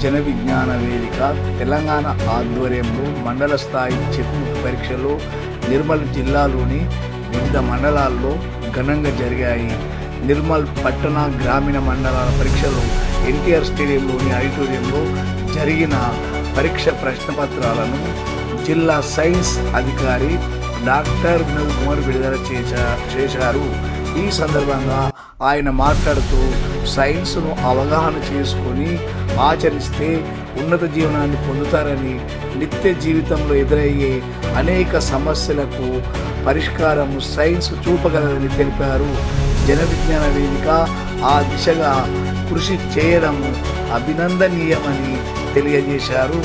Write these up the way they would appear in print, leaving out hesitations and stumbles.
జన విజ్ఞాన వేదిక తెలంగాణ ఆధ్వర్యంలో మండల స్థాయి చెక్ముక్ పరీక్షలు నిర్మల్ జిల్లాలోని వివిధ మండలాల్లో ఘనంగా జరిగాయి. నిర్మల్ పట్టణ గ్రామీణ మండలాల పరీక్షలు ఎన్టీఆర్ స్టేడియంలోని ఆడిటోరియంలో జరిగిన పరీక్ష ప్రశ్నపత్రాలను జిల్లా సైన్స్ అధికారి డాక్టర్ వినోద్ కుమార్ విడుదల చేశారు. ఈ సందర్భంగా ఆయన మాట్లాడుతూ సైన్స్ను అవగాహన చేసుకొని ఆచరిస్తే ఉన్నత జీవనాన్ని పొందుతారని, నిత్య జీవితంలో ఎదురయ్యే అనేక సమస్యలకు పరిష్కారం సైన్స్ చూపగలదని తెలిపారు. జన విజ్ఞాన వేదిక ఆ దిశగా కృషి చేయడం అభినందనీయమని తెలియజేశారు.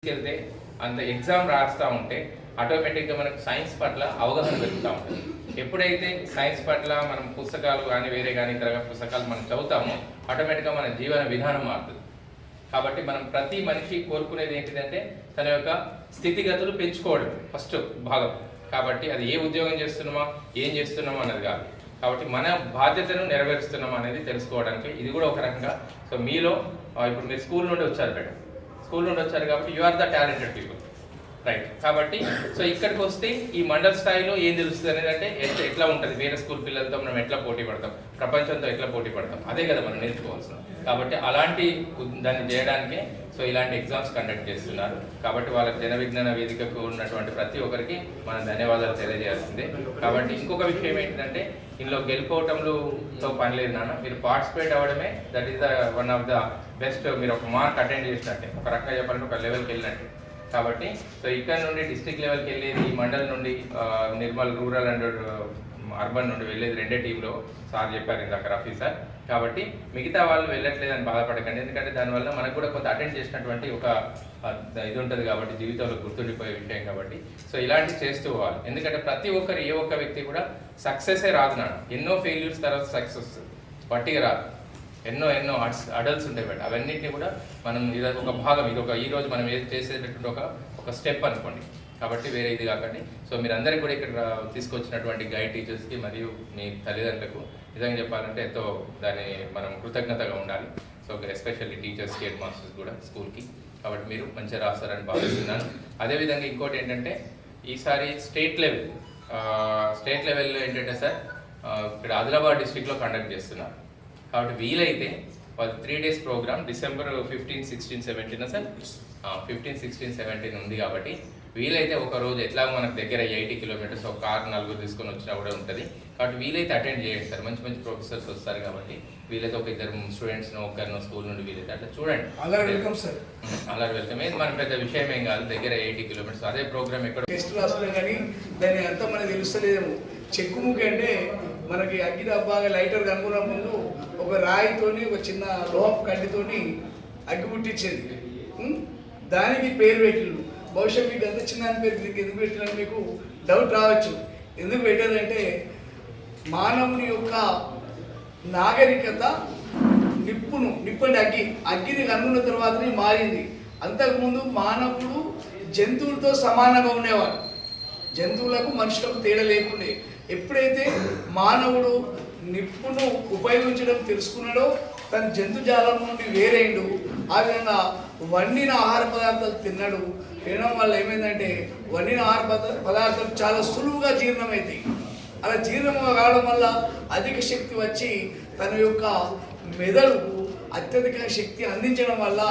వెళ్తే అంత ఎగ్జామ్ రాస్తూ ఉంటే ఆటోమేటిక్గా మనకు సైన్స్ పట్ల అవగాహన పెరుగుతూ ఉంటుంది. ఎప్పుడైతే సైన్స్ పట్ల మనం పుస్తకాలు కానీ వేరే కానీ ఇతర పుస్తకాలు మనం చదువుతామో ఆటోమేటిక్గా మన జీవన విధానం మారుతుంది. కాబట్టి మనం ప్రతి మనిషి కోరుకునేది ఏంటిదంటే తన యొక్క స్థితిగతులు పెంచుకోవడం ఫస్ట్ భాగం. కాబట్టి అది ఏ ఉద్యోగం చేస్తున్నామా ఏం చేస్తున్నామా అన్నది కాదు. కాబట్టి మన బాధ్యతను నెరవేరుస్తున్నాం అనేది తెలుసుకోవడానికి ఇది కూడా ఒక రకంగా. సో మీలో ఇప్పుడు మీరు స్కూల్ నుండి వచ్చారు మేడం, స్కూల్ నుండి వచ్చారు కాబట్టి you are the talented people, right? కాబట్టి సో ఇక్కడికి వస్తే ఈ మండల స్థాయిలో ఏం తెలుస్తుంది అనేది అంటే ఎట్లా ఉంటుంది, వేరే స్కూల్ పిల్లలతో మనం ఎట్లా పోటీ పడతాం, ప్రపంచంతో ఎట్లా పోటీ పడతాం, అదే కదా మనం నేర్చుకోవాల్సిన. కాబట్టి అలాంటి దాన్ని చేయడానికే సో ఇలాంటి ఎగ్జామ్స్ కండక్ట్ చేస్తున్నారు. కాబట్టి వాళ్ళకి జన విజ్ఞాన వేదికకు ఉన్నటువంటి ప్రతి ఒక్కరికి మనం ధన్యవాదాలు తెలియజేయాల్సిందే. కాబట్టి ఇంకొక విషయం ఏంటంటే ఇందులో గెలుపోవటంతో పని లేదు నాన్న, మీరు పార్టిసిపేట్ అవ్వడమే that is the one of the best. మీరు ఒక మార్క్ అటెండ్ చేసినట్టే, ఒక రకంగా చెప్పాలంటే ఒక లెవెల్కి వెళ్ళినట్టే. కాబట్టి సో ఇక్కడ నుండి డిస్ట్రిక్ట్ లెవెల్కి వెళ్ళేది, ఈ మండల్ నుండి నిర్మల్ రూరల్ అండ్ అర్బన్ నుండి వెళ్ళేది రెండే టీంలో సార్ చెప్పారు ఇందాక రఫీ సార్. కాబట్టి మిగతా వాళ్ళు వెళ్ళట్లేదని బాధపడకండి, ఎందుకంటే దానివల్ల మనకు కూడా కొంత అటెండ్ చేసినటువంటి ఒక ఇది ఉంటుంది కాబట్టి జీవితంలో గుర్తుండిపోయే విషయం. కాబట్టి సో ఇలాంటివి చేస్తూ పోవాలి, ఎందుకంటే ప్రతి ఒక్కరు ఏ ఒక్క వ్యక్తి కూడా సక్సెసే రాదు నాడు. ఎన్నో ఫెయిల్యూర్స్ తర్వాత సక్సెస్ వట్టిగా రాదు. ఎన్నో అడల్ట్స్ ఉంటాయి బట్ అవన్నింటినీ కూడా మనం ఇది ఒక భాగం, ఇది ఒక ఈరోజు మనం చేసేటటువంటి ఒక స్టెప్ అనుకోండి. కాబట్టి వేరే ఇది కాకండి. సో మీరు అందరికీ కూడా ఇక్కడ తీసుకొచ్చినటువంటి గైడ్ టీచర్స్కి మరియు మీ తల్లిదండ్రులకు నిజంగా చెప్పాలంటే ఎంతో దాన్ని మనం కృతజ్ఞతగా ఉండాలి. సో ఎస్పెషల్లీ టీచర్స్కి, హెడ్ మాస్టర్స్ కూడా స్కూల్కి. కాబట్టి మీరు మంచిగా రాస్తారని భావిస్తున్నాను. అదేవిధంగా ఇంకోటి ఏంటంటే ఈసారి స్టేట్ లెవెల్లో ఏంటంటే సార్ ఇక్కడ ఆదిలాబాద్ డిస్ట్రిక్ట్లో కండక్ట్ చేస్తున్నారు. కాబట్టి వీలైతే 3 days ప్రోగ్రామ్ డిసెంబర్ 15, 16, 17 సార్ 15, 16, 17 ఉంది. కాబట్టి వీలైతే ఒక రోజు ఎట్లా మనకు దగ్గర 80 kilometers ఒక కార్ 4 తీసుకొని వచ్చినా కూడా ఉంటుంది. కాబట్టి వీలైతే అటెండ్ చేయండి సార్, మంచి మంచి ప్రొఫెసర్స్ వస్తారు. కాబట్టి వీలైతే ఒక 2 స్టూడెంట్స్ను ఒకరినో స్కూల్ నుండి వీలైతే అట్లా చూడండి. అలా వెల్కమ్ సార్, అలా వెల్కమ్. ఏది మన పెద్ద విషయం ఏం కాదు, దగ్గర 80 kilometers. అదే ప్రోగ్రామ్ ఎక్కడ టెస్ట్ రాసుకునే కానీ దాని అర్థం మనకి తెలుస్తలేదేమో. చెక్కుముకి అంటే మనకి అగ్గి దబ్బాగా లైటర్ కనుక్కున్న ముందు ఒక రాయితోని ఒక చిన్న లోహపు కడ్డితోని అగ్గి పుట్టించేది, దానికి పేరు పెట్టిండు. బహుశా మీకు అంత చిన్న పేరు దీనికి ఎందుకు పెట్టినని మీకు డౌట్ రావచ్చు. ఎందుకు పెట్టారంటే మానవుని యొక్క నాగరికత నిప్పండి అగ్గిని కనుక్కున్న తర్వాతనే మారింది. అంతకుముందు మానవుడు జంతువులతో సమానంగా ఉండేవాడు, జంతువులకు మనుషులకు తేడా లేకుండే. ఎప్పుడైతే మానవుడు నిప్పును ఉపయోగించడం తెలుసుకున్నాడో తన జంతుజాలం నుండి వేరేండు. ఆ విధంగా వండిన ఆహార పదార్థాలు తినడం వల్ల ఏమైందంటే వండిన ఆహార పదార్థాలు చాలా సులువుగా జీర్ణమవుతాయి. అలా జీర్ణం కావడం వల్ల అధిక శక్తి వచ్చి తన యొక్క మెదడుకు అత్యధిక శక్తి అందించడం వల్ల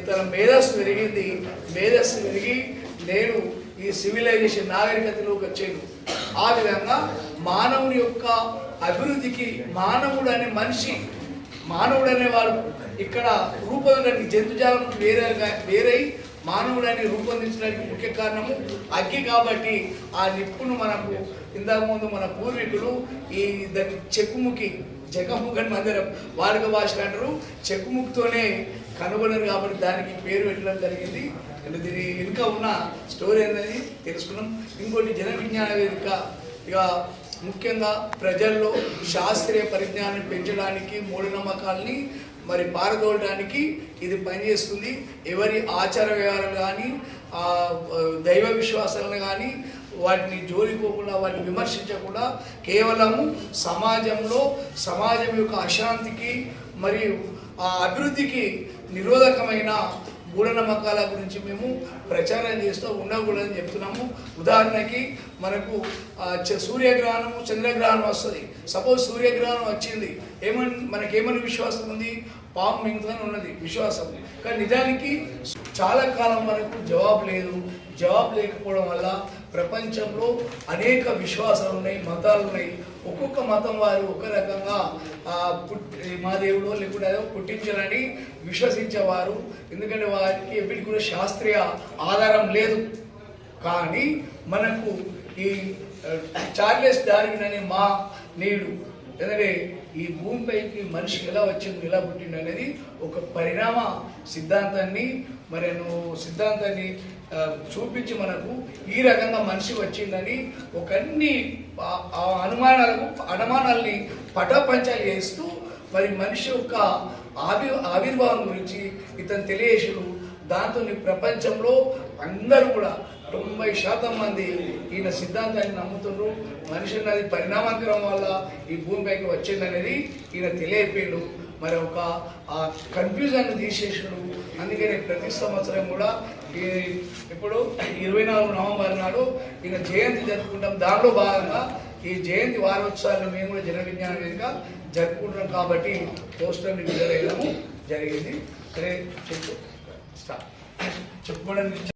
తన మేధస్సు పెరిగి నేడు ఈ సివిలైజేషన్ నాగరికతలోకి వచ్చేది. ఆ విధంగా మానవుని యొక్క అభివృద్ధికి మానవుడు అనేవాడు ఇక్కడ రూపొందడానికి జంతుజాలం వేరై మానవుడని రూపొందించడానికి ముఖ్య కారణము అగ్గి. కాబట్టి ఆ నిప్పును మనకు ఇంతకుముందు మన పూర్వీకులు దాన్ని చెక్కుముఖి అని మందిరం వాడుక భాషలు అంటారు, చెక్కుముఖితోనే కనుగొనరు. కాబట్టి దానికి పేరు పెట్టడం జరిగింది. దీని వెనుక ఉన్న స్టోరీ అనేది తెలుసుకున్నాం. ఇంకోటి జన విజ్ఞాన వేదిక ఇక ముఖ్యంగా ప్రజల్లో శాస్త్రీయ పరిజ్ఞానాన్ని పెంచడానికి, మూఢనమ్మకాల్ని మరి పారదోలడానికి ఇది పనిచేస్తుంది. ఎవరి ఆచార వ్యవహారాలు కానీ దైవ విశ్వాసాలను కానీ వాటిని జోలిపోకుండా, వాటిని విమర్శించకుండా కేవలము సమాజం యొక్క అశాంతికి మరియు ఆ అభివృద్ధికి నిరోధకమైన మూఢనమ్మకాల గురించి మేము ప్రచారం చేస్తూ ఉండకూడదని చెప్తున్నాము. ఉదాహరణకి మనకు సూర్యగ్రహణము, చంద్రగ్రహణం వస్తుంది. సపోజ్ సూర్యగ్రహణం వచ్చింది, మనకేమని విశ్వాసం ఉంది? పాము మింగుతుందని ఉన్నది విశ్వాసం. కానీ నిజానికి చాలా కాలం మనకు జవాబు లేదు. జవాబు లేకపోవడం వల్ల ప్రపంచంలో అనేక విశ్వాసాలు ఉన్నాయి, మతాలు ఉన్నాయి. ఒక్కొక్క మతం వారు ఒక రకంగా మా దేవుడు లేకుంటే అదో పుట్టించాలని విశ్వసించేవారు. ఎందుకంటే వారికి ఎప్పటికి కూడా శాస్త్రీయ ఆధారం లేదు. కానీ మనకు ఈ చార్లెస్ డార్విన్ అనే మా నేడు ఎందుకంటే ఈ భూమిపైకి మనిషి ఎలా వచ్చింది, ఎలా పుట్టిండు అనేది ఒక పరిణామ సిద్ధాంతాన్ని చూపించి మనకు ఈ రకంగా మనిషి వచ్చిందని ఒక అన్ని అనుమానాల్ని పటాపంచాలు చేస్తూ మరి మనిషి యొక్క ఆవిర్భావం గురించి ఇతను తెలియజేసాడు. దాంతో ప్రపంచంలో అందరూ కూడా 90% మంది ఈయన సిద్ధాంతాన్ని నమ్ముతున్నారు. మనిషి అన్నది పరిణామక్రమం వల్ల ఈ భూమిపైకి వచ్చిందనేది ఈయన తెలియపోయాడు. మరి ఒక కన్ఫ్యూజన్ తీసేసాడు. అందుకని ప్రతి సంవత్సరం కూడా ఇప్పుడు 24 నవంబర్ నాడు ఈయన జయంతి జరుపుకుంటాం. దానిలో భాగంగా ఈ జయంతి వారోత్సవాలను మేము కూడా జన విజ్ఞాన వేదిక జరుపుకుంటున్నాం. కాబట్టి పోస్టర్ని విడుదల చేయడము జరిగింది. సరే చెప్పుకోవడానికి